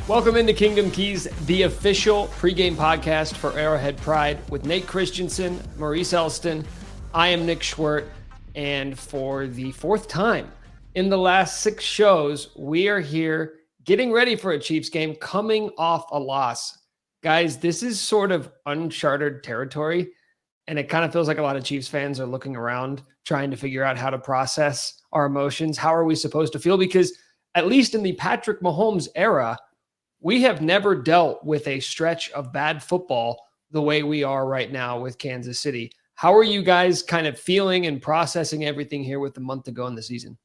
Welcome into Kingdom Keys, the official pregame podcast for Arrowhead Pride with Nate Christensen, Maurice Elston. I am Nick Schwerdt, and for the fourth time in the last 6 shows, we are here getting ready for a Chiefs game, coming off a loss. Guys, this is sort of uncharted territory, and it kind of feels like a lot of Chiefs fans are looking around, trying to figure out how to process our emotions. How are we supposed to feel? Because at least in the Patrick Mahomes era, we have never dealt with a stretch of bad football the way we are right now with Kansas City. How are you guys kind of feeling and processing everything here with a month to go in the season?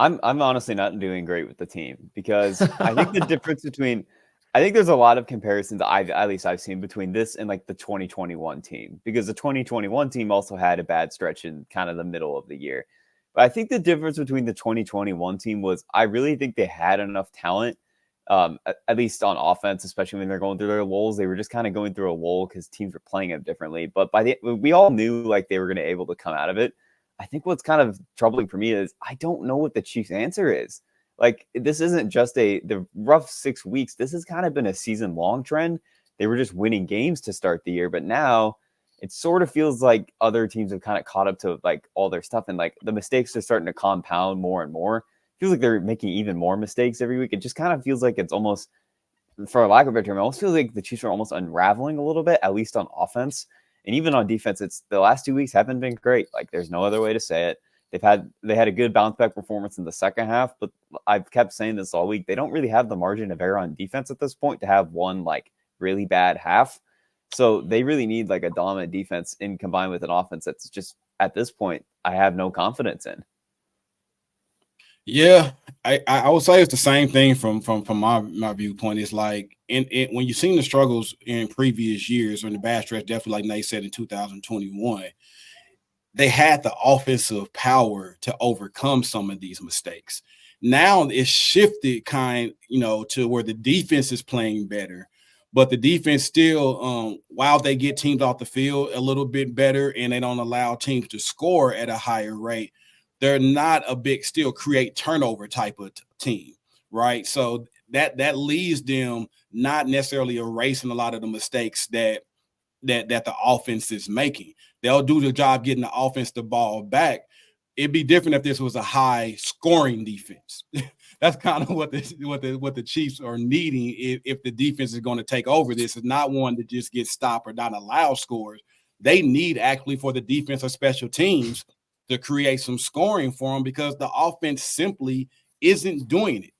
I'm honestly not doing great with the team because I think the difference between I think there's a lot of comparisons I've seen between this and like the 2021 team, because the 2021 team also had a bad stretch in kind of the middle of the year. But I think the difference between the 2021 team was I really think they had enough talent. At least on offense, especially when they're going through their lulls, they were just kind of going through a lull because teams were playing them differently. But we all knew like they were going to be able to come out of it. I think what's kind of troubling for me is I don't know what the Chiefs' answer is. Like, this isn't just the rough 6 weeks. This has kind of been a season-long trend. They were just winning games to start the year, but now it sort of feels like other teams have kind of caught up to like all their stuff, and like the mistakes are starting to compound more and more. Feels like they're making even more mistakes every week. It just kind of feels like it's almost, for lack of a better term, it almost feels like the Chiefs are almost unraveling a little bit, at least on offense. And even on defense, it's the last 2 weeks haven't been great. Like, there's no other way to say it. They had a good bounce back performance in the second half, but I've kept saying this all week. They don't really have the margin of error on defense at this point to have one like really bad half. So they really need like a dominant defense in combined with an offense that's just at this point I have no confidence in. Yeah, I would say it's the same thing from my viewpoint. It's like when you've seen the struggles in previous years or in the bad stretch, definitely like Nate said in 2021, they had the offensive power to overcome some of these mistakes. Now it's shifted to where the defense is playing better, but the defense still, while they get teams off the field a little bit better and they don't allow teams to score at a higher rate, they're not a big still create turnover type of team, right? So that leaves them not necessarily erasing a lot of the mistakes that the offense is making. They'll do the job getting the offense the ball back. It'd be different if this was a high scoring defense. That's kind of what the Chiefs are needing if the defense is going to take over. This is not one to just get stopped or not allow scores. They need actually for the defense or special teams to create some scoring for them because the offense simply isn't doing it,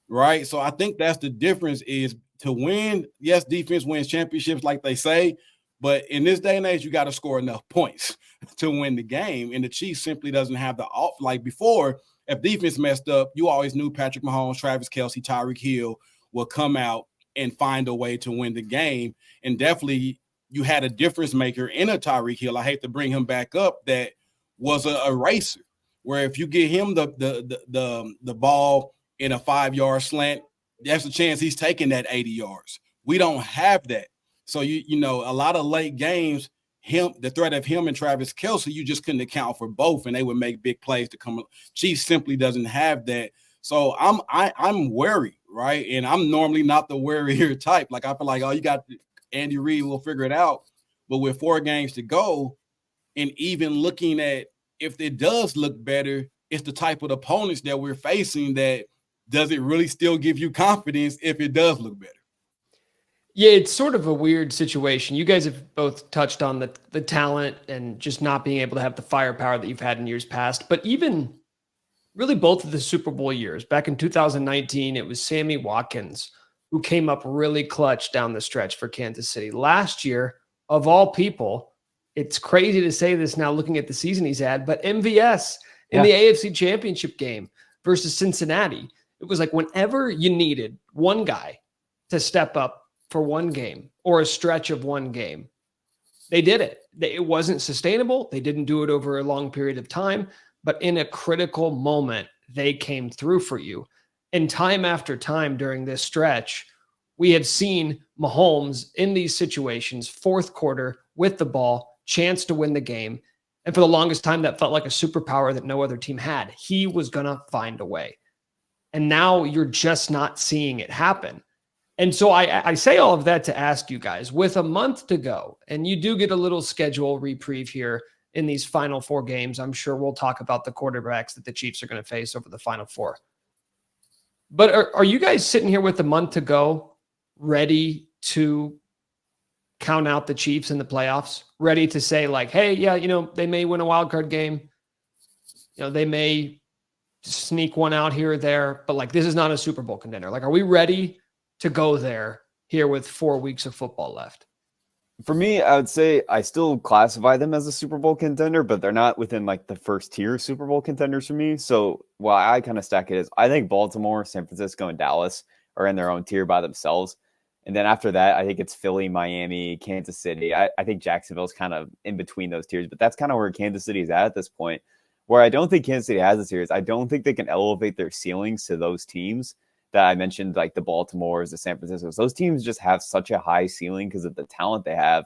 right? So I think that's the difference is to win. Yes, defense wins championships like they say, but in this day and age, you got to score enough points to win the game. And the Chiefs simply doesn't have the off. Like before, if defense messed up, you always knew Patrick Mahomes, Travis Kelce, Tyreek Hill will come out and find a way to win the game. And definitely you had a difference maker in a Tyreek Hill. I hate to bring him back up. That was a eraser where if you get him the ball in a 5-yard slant, there's a chance he's taking that 80 yards. We don't have that. So, you know, a lot of late games, the threat of him and Travis Kelce, you just couldn't account for both, and they would make big plays to come. Chiefs simply doesn't have that. So I'm worried, right? And I'm normally not the worrier type. Like, I feel like, oh, you got Andy Reid, we'll figure it out. But with 4 games to go, and even looking at if it does look better, it's the type of opponents that we're facing that does it really still give you confidence if it does look better? Yeah, it's sort of a weird situation. You guys have both touched on the talent and just not being able to have the firepower that you've had in years past. But even really both of the Super Bowl years, back in 2019, it was Sammy Watkins who came up really clutch down the stretch for Kansas City. Last year, of all people, it's crazy to say this now looking at the season he's had, but MVS in the AFC Championship game versus Cincinnati. It was like whenever you needed one guy to step up for one game or a stretch of one game, they did it. It wasn't sustainable. They didn't do it over a long period of time, but in a critical moment, they came through for you. And time after time during this stretch, we have seen Mahomes in these situations, fourth quarter with the ball, chance to win the game. And for the longest time, that felt like a superpower that no other team had. He was going to find a way. And now you're just not seeing it happen. And so I say all of that to ask you guys, with a month to go, and you do get a little schedule reprieve here in these final 4 games. I'm sure we'll talk about the quarterbacks that the Chiefs are going to face over the final 4. But are you guys sitting here with a month to go, ready to count out the Chiefs in the playoffs, ready to say like, hey, yeah, they may win a wild card game. They may sneak one out here or there, but like, this is not a Super Bowl contender. Like, are we ready to go there here with 4 weeks of football left? For me, I would say I still classify them as a Super Bowl contender, but they're not within like the first tier Super Bowl contenders for me. So why I kind of stack it is I think Baltimore, San Francisco, and Dallas are in their own tier by themselves. And then after that, I think it's Philly, Miami, Kansas City. I think Jacksonville's kind of in between those tiers, but that's kind of where Kansas City is at this point. Where I don't think Kansas City has a series, I don't think they can elevate their ceilings to those teams that I mentioned, like the Baltimores, the San Franciscos. Those teams just have such a high ceiling because of the talent they have.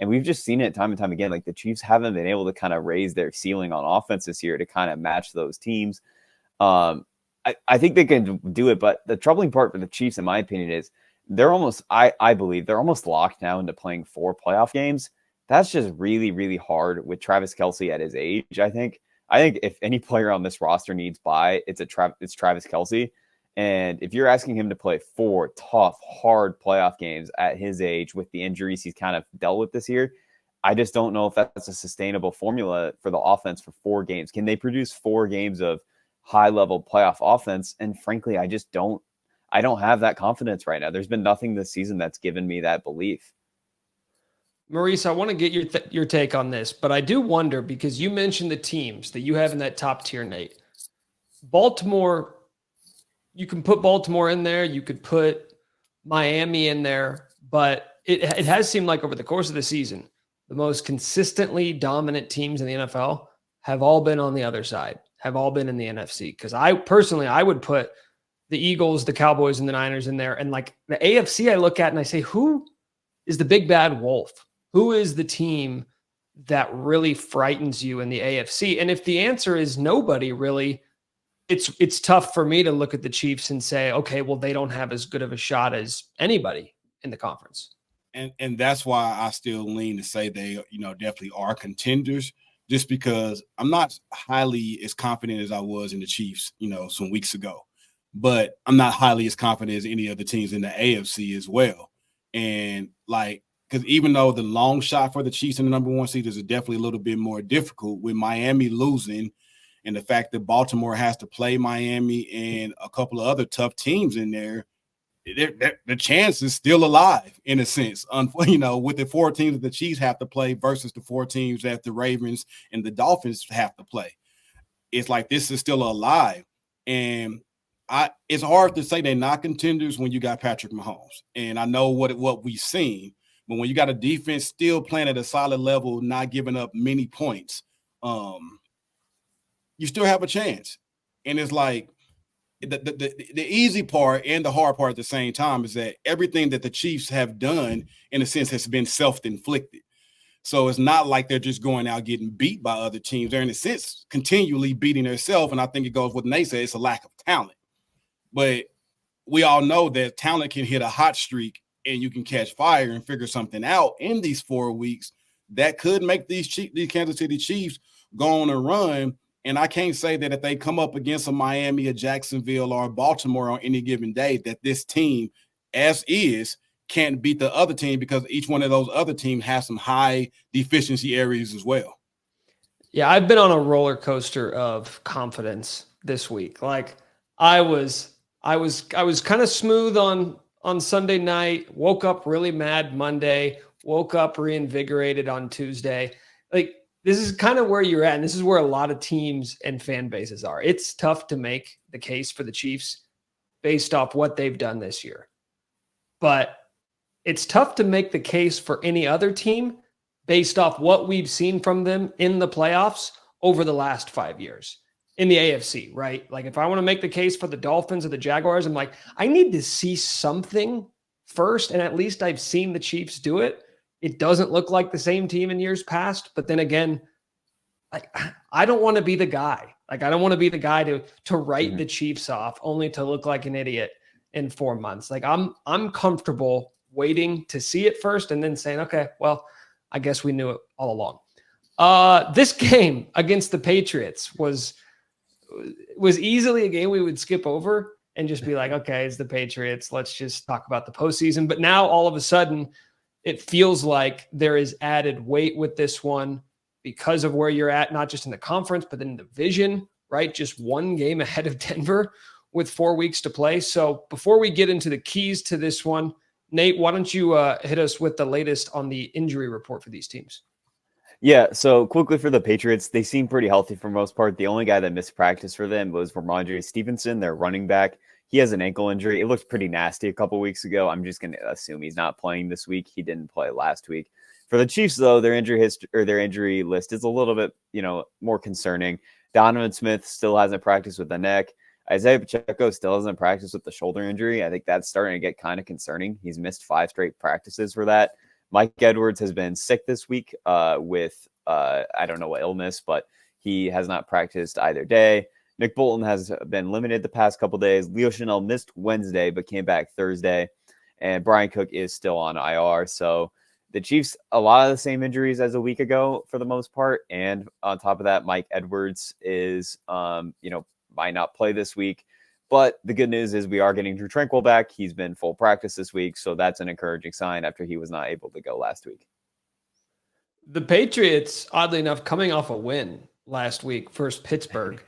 And we've just seen it time and time again. Like the Chiefs haven't been able to kind of raise their ceiling on offense this year to kind of match those teams. I think they can do it, but the troubling part for the Chiefs, in my opinion, is they're almost, I believe, they're almost locked now into playing 4 playoff games. That's just really, really hard with Travis Kelce at his age, I think. I think if any player on this roster needs bye, it's Travis Kelce. And if you're asking him to play 4 tough, hard playoff games at his age with the injuries he's kind of dealt with this year, I just don't know if that's a sustainable formula for the offense for 4 games. Can they produce 4 games of high-level playoff offense? And frankly, I don't have that confidence right now. There's been nothing this season that's given me that belief. Maurice, I want to get your take on this, but I do wonder, because you mentioned the teams that you have in that top tier, Nate. Baltimore, you can put Baltimore in there. You could put Miami in there, but it has seemed like over the course of the season, the most consistently dominant teams in the NFL have all been on the other side, have all been in the NFC. Because I would put the Eagles, the Cowboys, and the Niners in there. And like the AFC, I look at and I say, who is the big bad wolf? Who is the team that really frightens you in the AFC? And if the answer is nobody really, it's tough for me to look at the Chiefs and say, okay, well, they don't have as good of a shot as anybody in the conference. And that's why I still lean to say they, definitely are contenders, just because I'm not highly as confident as I was in the Chiefs, some weeks ago. But I'm not highly as confident as any of the teams in the AFC as well. And because even though the long shot for the Chiefs in the number 1 seed is definitely a little bit more difficult, with Miami losing and the fact that Baltimore has to play Miami and a couple of other tough teams in there, the chance is still alive in a sense, with the 4 teams that the Chiefs have to play versus the 4 teams that the Ravens and the Dolphins have to play. It's like this is still alive. And it's hard to say they're not contenders when you got Patrick Mahomes. And I know what we've seen, but when you got a defense still playing at a solid level, not giving up many points, you still have a chance. And it's like the easy part and the hard part at the same time is that everything that the Chiefs have done, in a sense, has been self-inflicted. So it's not like they're just going out getting beat by other teams. They're, in a sense, continually beating themselves. And I think it goes with Nate said, it's a lack of talent. But we all know that talent can hit a hot streak and you can catch fire and figure something out in these 4 weeks that could make these Kansas City Chiefs go on a run. And I can't say that if they come up against a Miami, a Jacksonville, or a Baltimore on any given day, that this team, as is, can't beat the other team, because each one of those other teams has some high deficiency areas as well. Yeah, I've been on a roller coaster of confidence this week. Like I was kind of smooth on Sunday night, woke up really mad Monday, woke up reinvigorated on Tuesday. Like, this is kind of where you're at, and this is where a lot of teams and fan bases are. It's tough to make the case for the Chiefs based off what they've done this year. But it's tough to make the case for any other team based off what we've seen from them in the playoffs over the last 5 years in the AFC, right? Like, if I want to make the case for the Dolphins or the Jaguars, I'm like, I need to see something first, and at least I've seen the Chiefs do it. It doesn't look like the same team in years past, but then again, like, I don't want to be the guy. Like, I don't want to be the guy to write the Chiefs off only to look like an idiot in 4 months. Like I'm comfortable waiting to see it first and then saying, okay, well, I guess we knew it all along. This game against the Patriots was easily a game we would skip over and just be like, okay, it's the Patriots. Let's just talk about the postseason. But now all of a sudden it feels like there is added weight with this one because of where you're at, not just in the conference, but in the division, right? Just one game ahead of Denver with 4 weeks to play. So before we get into the keys to this one, Nate, why don't you hit us with the latest on the injury report for these teams? Yeah, so quickly for the Patriots, they seem pretty healthy for the most part. The only guy that missed practice for them was Ramondre Stevenson, their running back. He has an ankle injury. It looked pretty nasty a couple weeks ago. I'm just going to assume he's not playing this week. He didn't play last week. For the Chiefs, though, their injury list is a little bit, more concerning. Donovan Smith still hasn't practiced with the neck. Isaiah Pacheco still hasn't practiced with the shoulder injury. I think that's starting to get kind of concerning. He's missed 5 straight practices for that. Mike Edwards has been sick this week with I don't know what illness, but he has not practiced either day. Nick Bolton has been limited the past couple days. Leo Chenal missed Wednesday, but came back Thursday. And Brian Cook is still on IR. So the Chiefs, a lot of the same injuries as a week ago for the most part. And on top of that, Mike Edwards is, might not play this week. But the good news is we are getting Drew Tranquill back. He's been full practice this week. So that's an encouraging sign after he was not able to go last week. The Patriots, oddly enough, coming off a win last week versus Pittsburgh.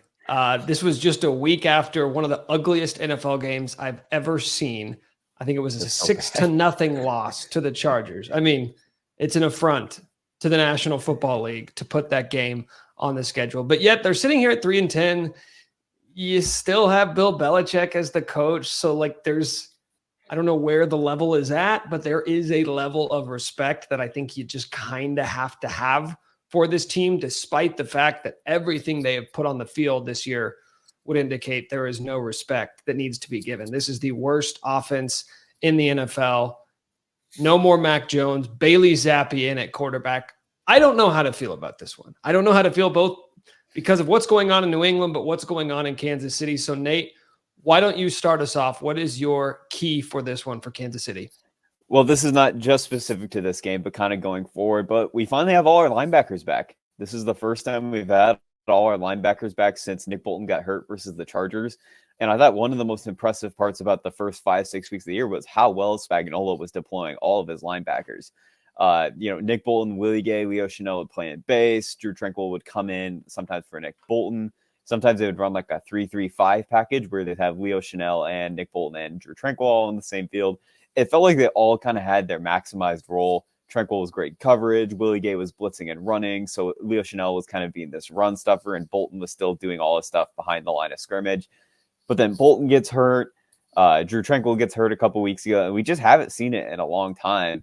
This was just a week after one of the ugliest NFL games I've ever seen. I think it was a 6-0 loss to the Chargers. I mean, it's an affront to the National Football League to put that game on the schedule. But yet they're sitting here at 3-10. You still have Bill Belichick as the coach. So I don't know where the level is at, but there is a level of respect that I think you just kind of have to have for this team, despite the fact that everything they have put on the field this year would indicate there is no respect that needs to be given. This is the worst offense in the NFL. No more Mac Jones, Bailey Zappi in at quarterback. I don't know how to feel about this one. I don't know how to feel both because of what's going on in New England, but what's going on in Kansas City. So Nate, why don't you start us off? What is your key for this one for Kansas City? Well, this is not just specific to this game, but kind of going forward. But we finally have all our linebackers back. This is the first time we've had all our linebackers back since Nick Bolton got hurt versus the Chargers. And I thought one of the most impressive parts about the first 5-6 weeks of the year was how well Spagnuolo was deploying all of his linebackers. Nick Bolton, Willie Gay, Leo Chenal would play in base. Drew Tranquill would come in sometimes for Nick Bolton. Sometimes they would run like a 3-3-5 package where they'd have Leo Chenal and Nick Bolton and Drew Tranquill all in the same field. It felt like they all kind of had their maximized role. Tranquill was great coverage. Willie Gay was blitzing and running. So Leo Chenal was kind of being this run stuffer, and Bolton was still doing all his stuff behind the line of scrimmage. But then Bolton gets hurt. Drew Tranquill gets hurt a couple weeks ago, and we just haven't seen it in a long time.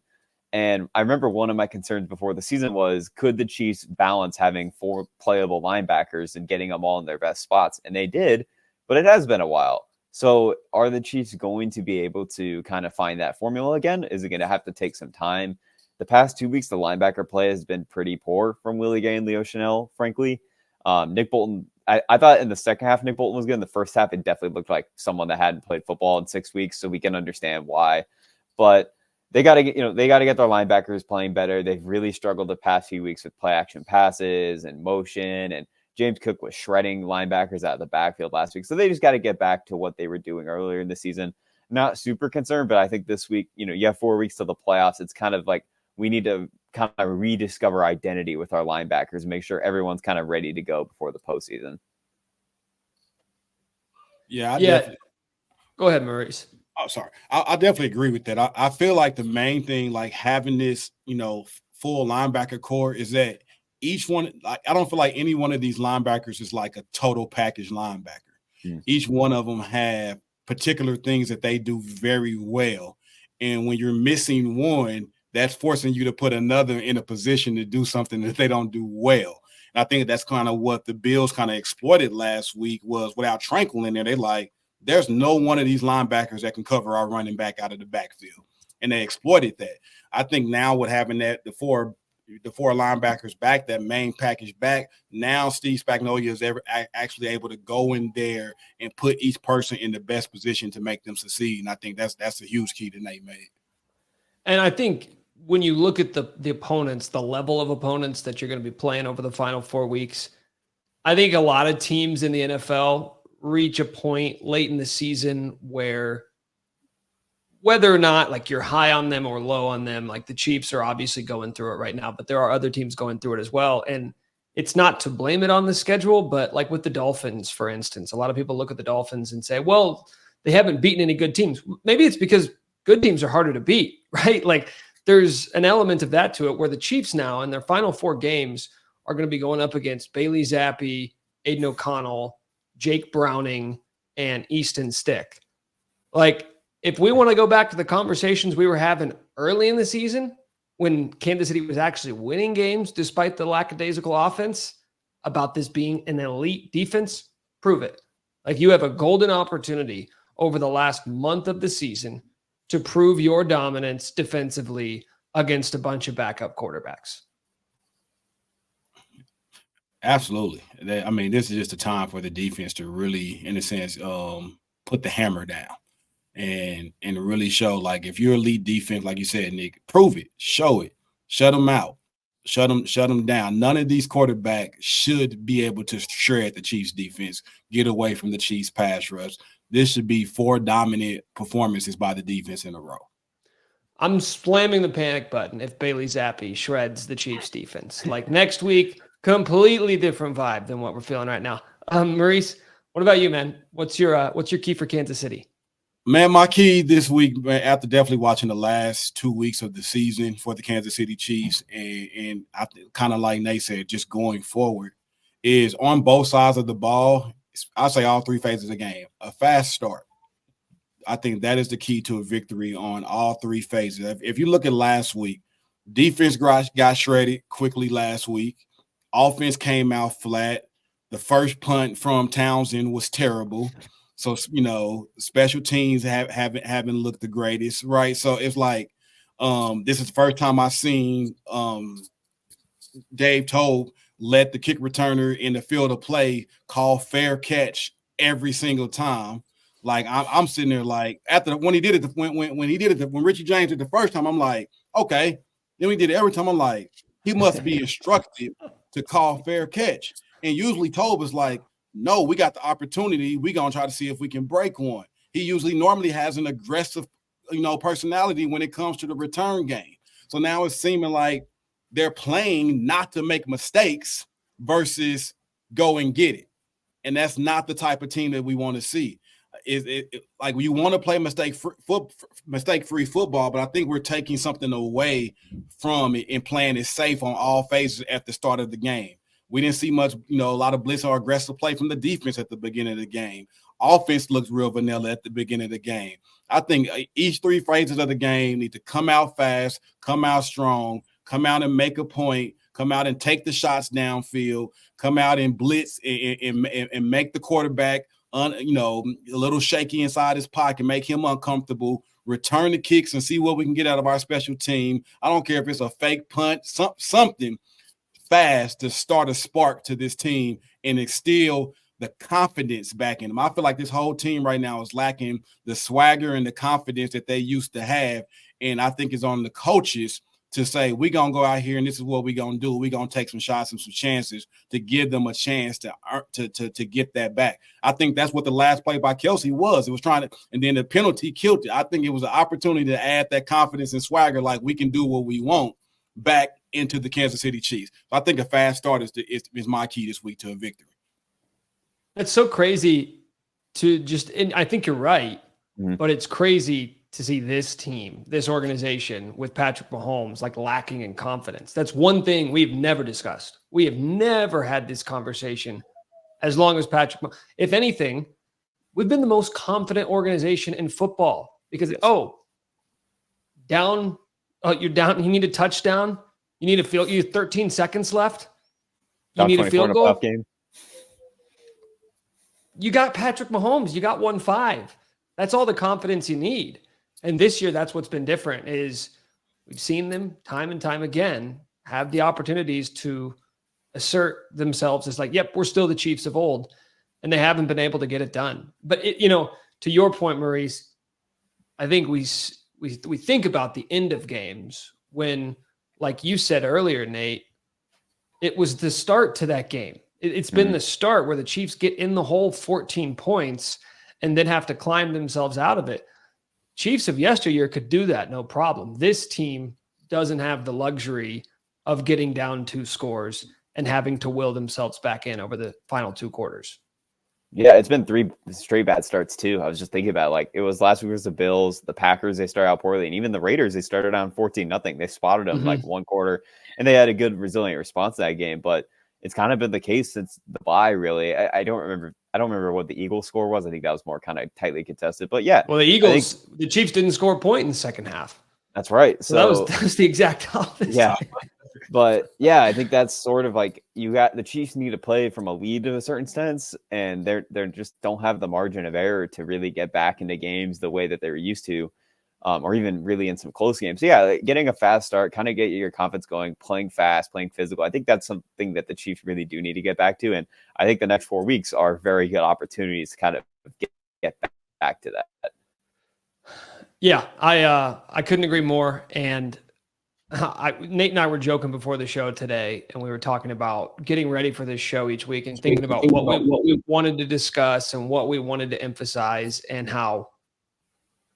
And I remember one of my concerns before the season was, could the Chiefs balance having 4 playable linebackers and getting them all in their best spots? And they did, but it has been a while. So are the Chiefs going to be able to kind of find that formula again? Is it going to have to take some time? The past 2 weeks, the linebacker play has been pretty poor from Willie Gay and Leo Chenal, frankly. Nick Bolton, I thought in the second half, Nick Bolton was good. In the first half, it definitely looked like someone that hadn't played football in 6 weeks, so we can understand why. But they got to get their linebackers playing better. They've really struggled the past few weeks with play action passes and motion, and James Cook was shredding linebackers out of the backfield last week. So they just got to get back to what they were doing earlier in the season. Not super concerned, but I think this week, you have 4 weeks to the playoffs. It's kind of like we need to kind of rediscover identity with our linebackers and make sure everyone's kind of ready to go before the postseason. Yeah. Go ahead, Maurice. Oh, sorry. I definitely agree with that. I feel like the main thing, like having this, full linebacker core, is that each one, I don't feel like any one of these linebackers is like a total package linebacker. Each one of them have particular things that they do very well. And when you're missing one, that's forcing you to put another in a position to do something that they don't do well. And I think that's kind of what the Bills kind of exploited last week was without Tranquill in there. They like, there's no one of these linebackers that can cover our running back out of the backfield. And they exploited that. I think now with having the 4 the 4 linebackers back, that main package back. Now Steve Spagnuolo is actually able to go in there and put each person in the best position to make them succeed. And I think that's a huge key that Nate made. And I think when you look at the opponents, the level of opponents that you're going to be playing over the final 4 weeks, I think a lot of teams in the NFL reach a point late in the season where whether or not like you're high on them or low on them, like the Chiefs are obviously going through it right now, but there are other teams going through it as well. And it's not to blame it on the schedule, but like with the Dolphins, for instance, a lot of people look at the Dolphins and say, well, they haven't beaten any good teams. Maybe it's because good teams are harder to beat, right? Like there's an element of that to it where the Chiefs now in their final 4 games are going to be going up against Bailey Zappi, Aiden O'Connell, Jake Browning, and Easton Stick. Like, if we want to go back to the conversations we were having early in the season when Kansas City was actually winning games despite the lackadaisical offense about this being an elite defense, prove it. Like you have a golden opportunity over the last month of the season to prove your dominance defensively against a bunch of backup quarterbacks. Absolutely. I mean, this is just a time for the defense to really, in a sense, put the hammer down. And really show, like, if you're elite defense, like you said, Nick, prove it, show it, shut them out, shut them down. None of these quarterbacks should be able to shred the Chiefs defense, get away from the Chiefs pass rush. This should be 4 dominant performances by the defense in a row. I'm slamming the panic button if Bailey Zappi shreds the Chiefs defense. Like next week, completely different vibe than what we're feeling right now. Maurice, what about you, man? What's your key for Kansas City? Man, my key this week, man, after definitely watching the last 2 weeks of the season for the Kansas City Chiefs, and I kind of like Nate said, just going forward, is on both sides of the ball. I'll say all 3 phases of the game. A fast start. I think that is the key to a victory on all 3 phases. If you look at last week, defense got shredded quickly last week. Offense came out flat. The first punt from Townsend was terrible. So, you know, special teams haven't looked the greatest, right? So it's like this is the first time I've seen Dave Tobe let the kick returner in the field of play call fair catch every single time. Like I'm sitting there like when he did it when Richie James did it the first time, I'm like, okay. Then we did it every time. I'm like, he must be instructed to call fair catch. And usually Tobe is like, no, we got the opportunity. We're going to try to see if we can break one. He normally has an aggressive, personality when it comes to the return game. So now it's seeming like they're playing not to make mistakes versus go and get it. And that's not the type of team that we want to see. Like you want to play mistake-free football, but I think we're taking something away from it and playing it safe on all phases at the start of the game. We didn't see much, a lot of blitz or aggressive play from the defense at the beginning of the game. Offense looks real vanilla at the beginning of the game. I think each 3 phases of the game need to come out fast, come out strong, come out and make a point, come out and take the shots downfield, come out and blitz and make the quarterback, a little shaky inside his pocket, make him uncomfortable, return the kicks and see what we can get out of our special team. I don't care if it's a fake punt, something fast to start a spark to this team and instill the confidence back in them. I feel like this whole team right now is lacking the swagger and the confidence that they used to have. And I think it's on the coaches to say, we're going to go out here and this is what we're going to do. We're going to take some shots and some chances to give them a chance to get that back. I think that's what the last play by Kelsey was. It was trying to, and then the penalty killed it. I think it was an opportunity to add that confidence and swagger, like we can do what we want back into the Kansas City Chiefs. So I think a fast start is my key this week to a victory. It's so crazy to just, and I think you're right, but it's crazy to see this team, this organization with Patrick Mahomes, like lacking in confidence. That's one thing we've never discussed. We have never had this conversation as long as Patrick. If anything, we've been the most confident organization in football because, you're down. You need a touchdown. You need a field. You have 13 seconds left. You need a field goal. Game. You got Patrick Mahomes. You got 1-5. That's all the confidence you need. And this year, that's what's been different is we've seen them time and time again have the opportunities to assert themselves as like, yep, we're still the Chiefs of old, and they haven't been able to get it done. But to your point, Maurice, I think we think about the end of games when, like you said earlier, Nate, it was the start to that game. It's been the start where the Chiefs get in the hole 14 points and then have to climb themselves out of it. Chiefs of yesteryear could do that, no problem. This team doesn't have the luxury of getting down 2 scores and having to will themselves back in over the final 2 quarters. Yeah, it's been 3 straight bad starts too. I was just thinking about, like, it was last week was the Bills, the Packers, they started out poorly, and even the Raiders, they started down 14-0. They spotted them like one quarter, and they had a good resilient response to that game. But it's kind of been the case since the bye, really. I don't remember what the Eagles score was. I think that was more kind of tightly contested. But yeah. Well, the Chiefs didn't score a point in the second half. That's right. So that was the exact opposite. Yeah. But yeah, I think that's sort of like, the Chiefs need to play from a lead to a certain sense, and they're just don't have the margin of error to really get back into games the way that they were used to, or even really in some close games. So yeah, getting a fast start, kind of get your confidence going, playing fast, playing physical. I think that's something that the Chiefs really do need to get back to, and I think the next 4 weeks are very good opportunities to kind of get back to that. Yeah, I couldn't agree more. And Nate and I were joking before the show today, and we were talking about getting ready for this show each week and thinking about what we wanted to discuss and what we wanted to emphasize, and how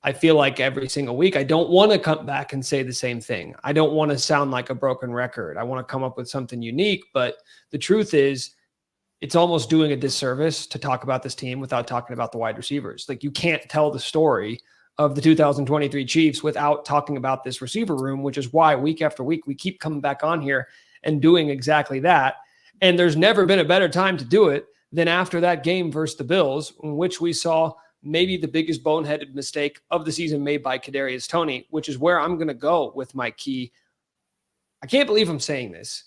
I feel like every single week I don't want to come back and say the same thing. I don't want to sound like a broken record. I want to come up with something unique, but the truth is it's almost doing a disservice to talk about this team without talking about the wide receivers. Like, you can't tell the story of the 2023 Chiefs without talking about this receiver room, which is why week after week we keep coming back on here and doing exactly that. And there's never been a better time to do it than after that game versus the Bills, in which we saw maybe the biggest boneheaded mistake of the season made by Kadarius Toney, which is where I'm going to go with my key. I can't believe I'm saying this.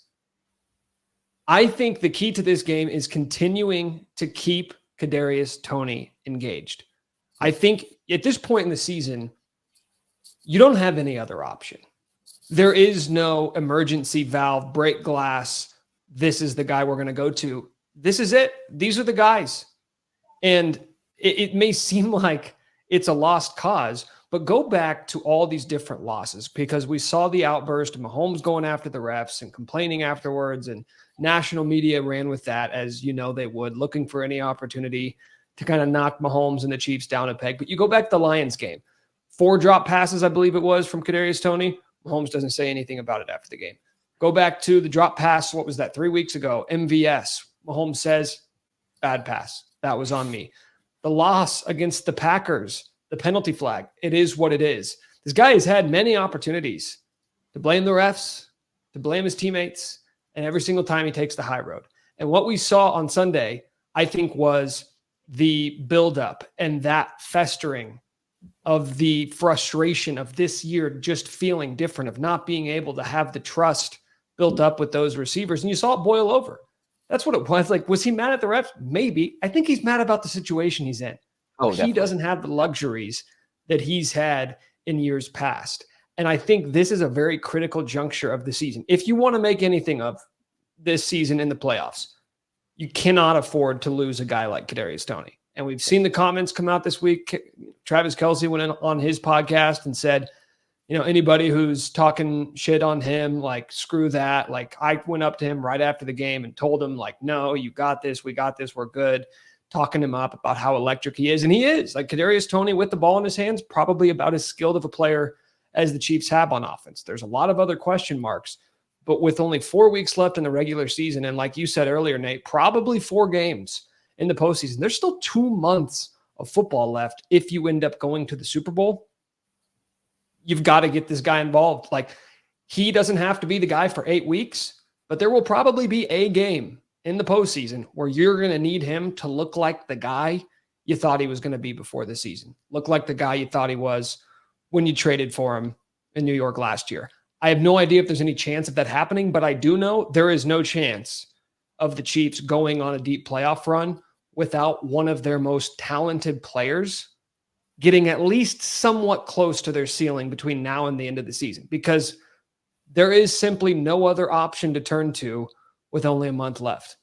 I think the key to this game is continuing to keep Kadarius Toney engaged. I think at this point in the season, you don't have any other option. There is no emergency valve, break glass. This is the guy we're going to go to. This is it. These are the guys. And it may seem like it's a lost cause, but go back to all these different losses, because we saw the outburst of Mahomes going after the refs and complaining afterwards, and national media ran with that, as you know they would, looking for any opportunity to kind of knock Mahomes and the Chiefs down a peg. But you go back to the Lions game, 4 drop passes, I believe it was, from Kadarius Toney. Mahomes doesn't say anything about it after the game. Go back to the drop pass, what was that, 3 weeks ago, MVS. Mahomes says, bad pass. That was on me. The loss against the Packers, the penalty flag, it is what it is. This guy has had many opportunities to blame the refs, to blame his teammates, and every single time he takes the high road. And what we saw on Sunday, I think, was the buildup and that festering of the frustration of this year just feeling different, of not being able to have the trust built up with those receivers. And you saw it boil over. That's what it was. Like, was he mad at the refs? Maybe. I think he's mad about the situation he's in. He doesn't have the luxuries that he's had in years past. And I think this is a very critical juncture of the season. If you want to make anything of this season in the playoffs, you cannot afford to lose a guy like Kadarius Toney. And we've seen the comments come out this week. Travis Kelce went in on his podcast and said, anybody who's talking shit on him, like, screw that. Like, I went up to him right after the game and told him, like, no, you got this. We got this. We're good. Talking him up about how electric he is. And he is. Like, Kadarius Toney with the ball in his hands, probably about as skilled of a player as the Chiefs have on offense. There's a lot of other question marks. But with only 4 weeks left in the regular season, and like you said earlier, Nate, probably 4 games in the postseason, there's still 2 months of football left. If you end up going to the Super Bowl, you've got to get this guy involved. Like, he doesn't have to be the guy for 8 weeks, but there will probably be a game in the postseason where you're going to need him to look like the guy you thought he was going to be before the season. Look like the guy you thought he was when you traded for him in New York last year. I have no idea if there's any chance of that happening, but I do know there is no chance of the Chiefs going on a deep playoff run without one of their most talented players getting at least somewhat close to their ceiling between now and the end of the season, because there is simply no other option to turn to with only a month left.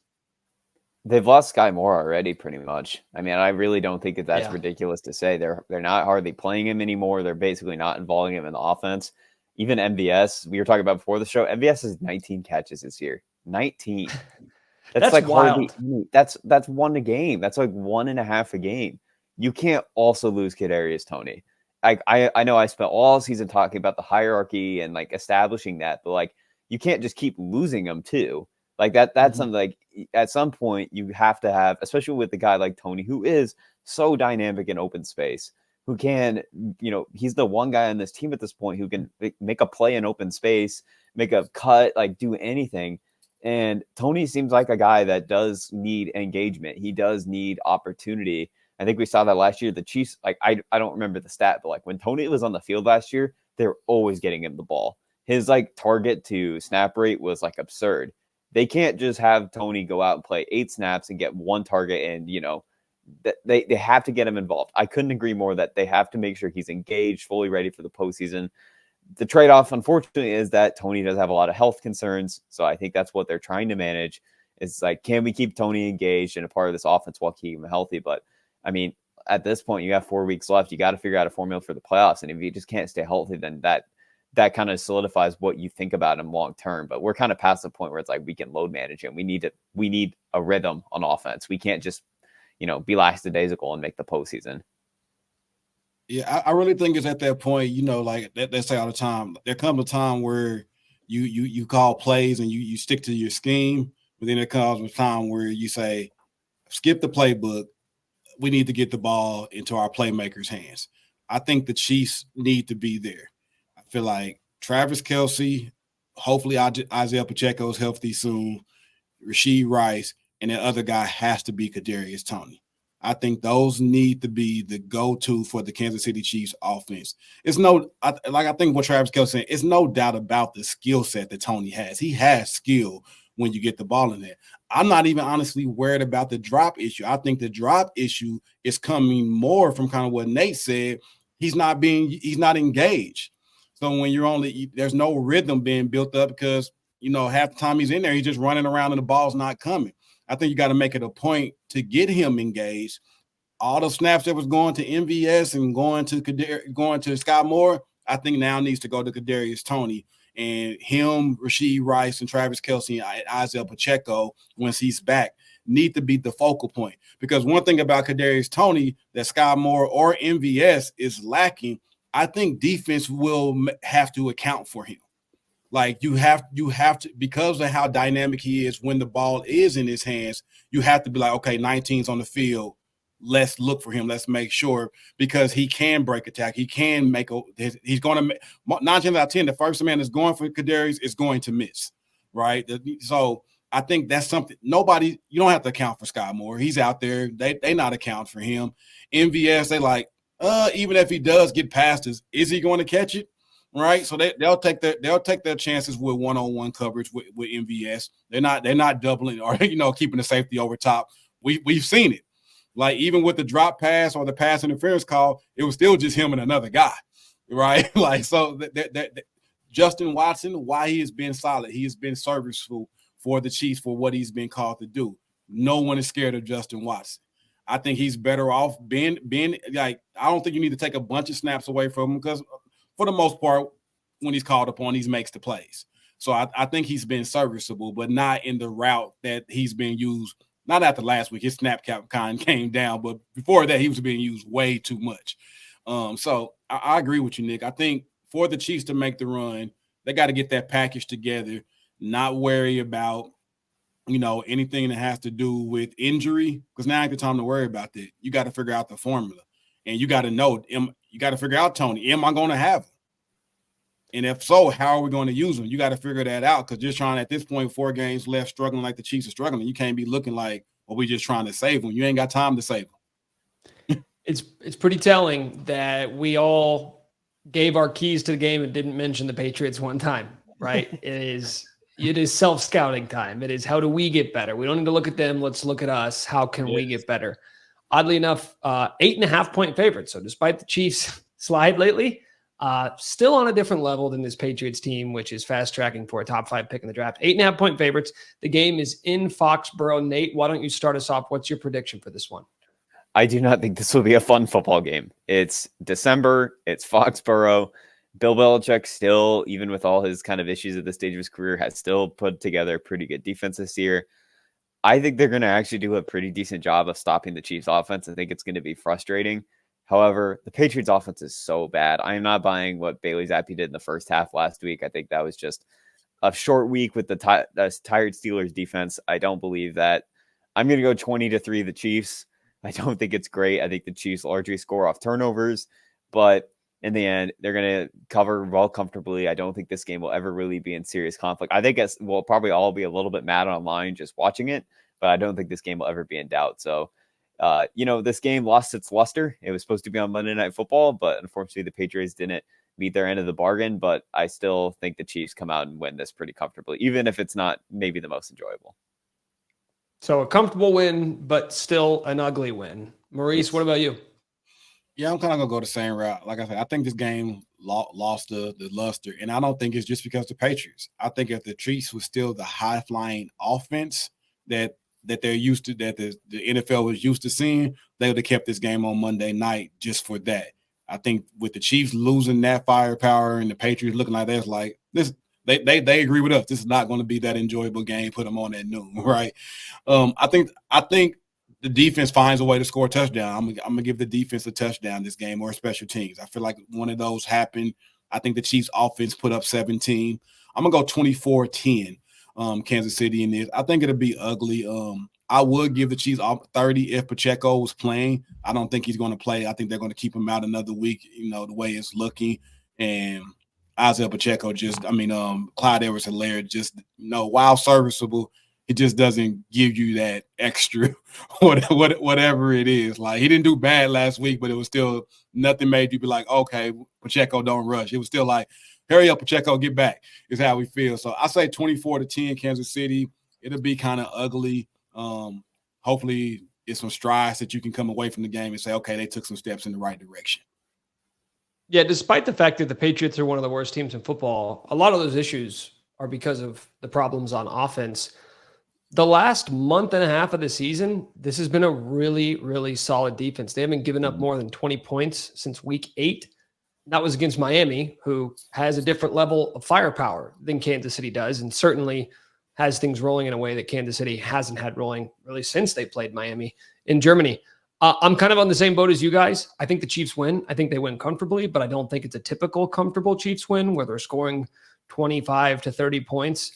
They've lost Sky Moore already, pretty much. I mean, I really don't think that's ridiculous to say. They're not hardly playing him anymore. They're basically not involving him in the offense. Even MVS, we were talking about before the show, MVS has 19 catches this year. 19. That's like wild. That's one a game. That's like 1.5 a game. You can't also lose Kadarius Toney. I know I spent all season talking about the hierarchy and like establishing that, but like you can't just keep losing them too. Like that's something like at some point you have to have, especially with a guy like Toney, who is so dynamic in open space, who can, he's the one guy on this team at this point who can make a play in open space, make a cut, like do anything. And Toney seems like a guy that does need engagement. He does need opportunity. I think we saw that last year. The Chiefs, like I don't remember the stat, but like when Toney was on the field last year, they were always getting him the ball. His like target to snap rate was like absurd. They can't just have Toney go out and play 8 snaps and get 1 target, and they have to get him involved. I couldn't agree more that they have to make sure he's engaged, fully ready for the postseason. The trade-off, unfortunately, is that Toney does have a lot of health concerns, so I think that's what they're trying to manage. It's like, can we keep Toney engaged and a part of this offense while keeping him healthy? But I mean, at this point, you have 4 weeks left. You got to figure out a formula for the playoffs, and if you just can't stay healthy, then that kind of solidifies what you think about him long term. But we're kind of past the point where it's like we can load manage him. We need a rhythm on offense. We can't just be lackadaisical and make the postseason. Yeah, I really think it's at that point, like they say all the time, there comes a time where you call plays and you stick to your scheme, but then there comes a time where you say, skip the playbook. We need to get the ball into our playmakers' hands. I think the Chiefs need to be there. I feel like Travis Kelce, hopefully Isaiah Pacheco's healthy soon, Rashee Rice, and the other guy has to be Kadarius Toney. I think those need to be the go-to for the Kansas City Chiefs offense. I think what Travis Kelce said, it's no doubt about the skill set that Toney has. He has skill when you get the ball in there. I'm not even honestly worried about the drop issue. I think the drop issue is coming more from kind of what Nate said. He's not engaged. So when there's no rhythm being built up because, half the time he's in there, he's just running around and the ball's not coming. I think you got to make it a point to get him engaged. All the snaps that was going to MVS and going to Scott Moore, I think now needs to go to Kadarius Toney, and him, Rashee Rice, and Travis Kelce and Isaiah Pacheco, once he's back, need to be the focal point. Because one thing about Kadarius Toney that Scott Moore or MVS is lacking, I think defense will have to account for him. Like you have to, because of how dynamic he is when the ball is in his hands, you have to be like, okay, 19's on the field. Let's look for him. Let's make sure, because he can break attack. He can he's going to 9 times out of 10, the first man that's going for Kadarius is going to miss, right? So I think that's something you don't have to account for Scott Moore. He's out there. They not account for him. MVS, they like, even if he does get past us, is he going to catch it? Right, so they'll take their chances with one-on-one coverage with MVS. They're not doubling or keeping the safety over top. We've seen it. Like even with the drop pass or the pass interference call, it was still just him and another guy, right? Like so that Justin Watson, why he has been solid, he has been serviceful for the Chiefs for what he's been called to do. No one is scared of Justin Watson. I think he's better off being like, I don't think you need to take a bunch of snaps away from him because for the most part, when he's called upon, he makes the plays. So I think he's been serviceable, but not in the route that he's been used. Not after last week, his snap count kind of came down, but before that, he was being used way too much. So I agree with you, Nick. I think for the Chiefs to make the run, they got to get that package together, not worry about, anything that has to do with injury, because now ain't the time to worry about that. You got to figure out the formula, and you got to know, you got to figure out, Toney, am I going to have him? And if so, how are we going to use them? You got to figure that out, because just trying at this point, 4 games left, struggling like the Chiefs are struggling, you can't be looking like, well, we just trying to save them. You ain't got time to save them. It's pretty telling that we all gave our keys to the game and didn't mention the Patriots one time, right? It is self-scouting time. It is, how do we get better? We don't need to look at them. Let's look at us. How can we get better? Oddly enough, 8.5-point favorites. So despite the Chiefs' slide lately, Still on a different level than this Patriots team, which is fast tracking for a top 5 pick in the draft. 8.5-point favorites. The game is in Foxborough. Nate, why don't you start us off? What's your prediction for this one? I do not think this will be a fun football game. It's December. It's Foxborough. Bill Belichick still, even with all his kind of issues at this stage of his career, has still put together a pretty good defense this year. I think they're going to actually do a pretty decent job of stopping the Chiefs offense. I think it's going to be frustrating. However, the Patriots offense is so bad. I am not buying what Bailey Zappi did in the first half last week. I think that was just a short week with the tired Steelers defense. I don't believe that. I'm going to go 20-3 the Chiefs. I don't think it's great. I think the Chiefs largely score off turnovers, but in the end, they're going to cover well comfortably. I don't think this game will ever really be in serious conflict. I think we'll probably all be a little bit mad online just watching it, but I don't think this game will ever be in doubt. So, this game lost its luster. It was supposed to be on Monday Night Football, but unfortunately the Patriots didn't meet their end of the bargain. But I still think the Chiefs come out and win this pretty comfortably, even if it's not maybe the most enjoyable. So a comfortable win, but still an ugly win. Maurice, what about you? Yeah, I'm kind of going to go the same route. Like I said, I think this game lost the luster, and I don't think it's just because the Patriots. I think if the Chiefs was still the high-flying offense that they're used to, that the NFL was used to seeing, they would have kept this game on Monday night just for that. I think with the Chiefs losing that firepower and the Patriots looking like this, like this, they agree with us. This is not going to be that enjoyable game. Put them on at noon, right? I think the defense finds a way to score a touchdown. I'm gonna give the defense a touchdown this game, or special teams. I feel like one of those happened. I think the Chiefs offense put up 17. I'm gonna go 24-10. Kansas City in this. I think it'll be ugly. I would give the Chiefs 30 if Pacheco was playing. I don't think he's going to play. I think they're going to keep him out another week, the way it's looking. And Isaiah Pacheco Clyde Edwards-Helaire just, while serviceable, it just doesn't give you that extra whatever it is. Like, he didn't do bad last week, but it was still nothing made you be like, okay, Pacheco don't rush. It was still like, hurry up, Pacheco, get back, is how we feel. So I say 24-10 Kansas City. It'll be kind of ugly. Hopefully it's some strides that you can come away from the game and say, okay, they took some steps in the right direction. Yeah, despite the fact that the Patriots are one of the worst teams in football, a lot of those issues are because of the problems on offense. The last month and a half of the season, this has been a really, really solid defense. They haven't given up more than 20 points since week 8. That was against Miami, who has a different level of firepower than Kansas City does, and certainly has things rolling in a way that Kansas City hasn't had rolling really since they played Miami in Germany. I'm kind of on the same boat as you guys. I think the Chiefs win. I think they win comfortably, but I don't think it's a typical comfortable Chiefs win where they're scoring 25 to 30 points.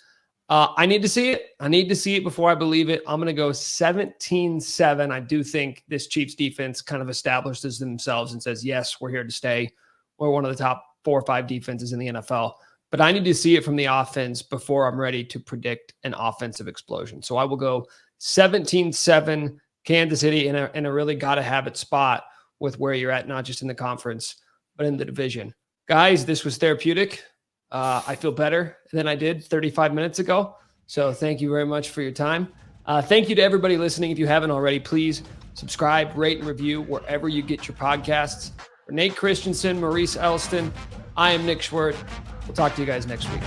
I need to see it. I need to see it before I believe it. I'm going to go 17-7. I do think this Chiefs defense kind of establishes themselves and says, yes, we're here to stay. We're one of the top 4 or 5 defenses in the NFL. But I need to see it from the offense before I'm ready to predict an offensive explosion. So I will go 17-7 Kansas City in a really got-to-have-it spot with where you're at, not just in the conference, but in the division. Guys, this was therapeutic. I feel better than I did 35 minutes ago. So thank you very much for your time. Thank you to everybody listening. If you haven't already, please subscribe, rate, and review wherever you get your podcasts. For Nate Christensen, Maurice Elston, I am Nick Schwerdt. We'll talk to you guys next week.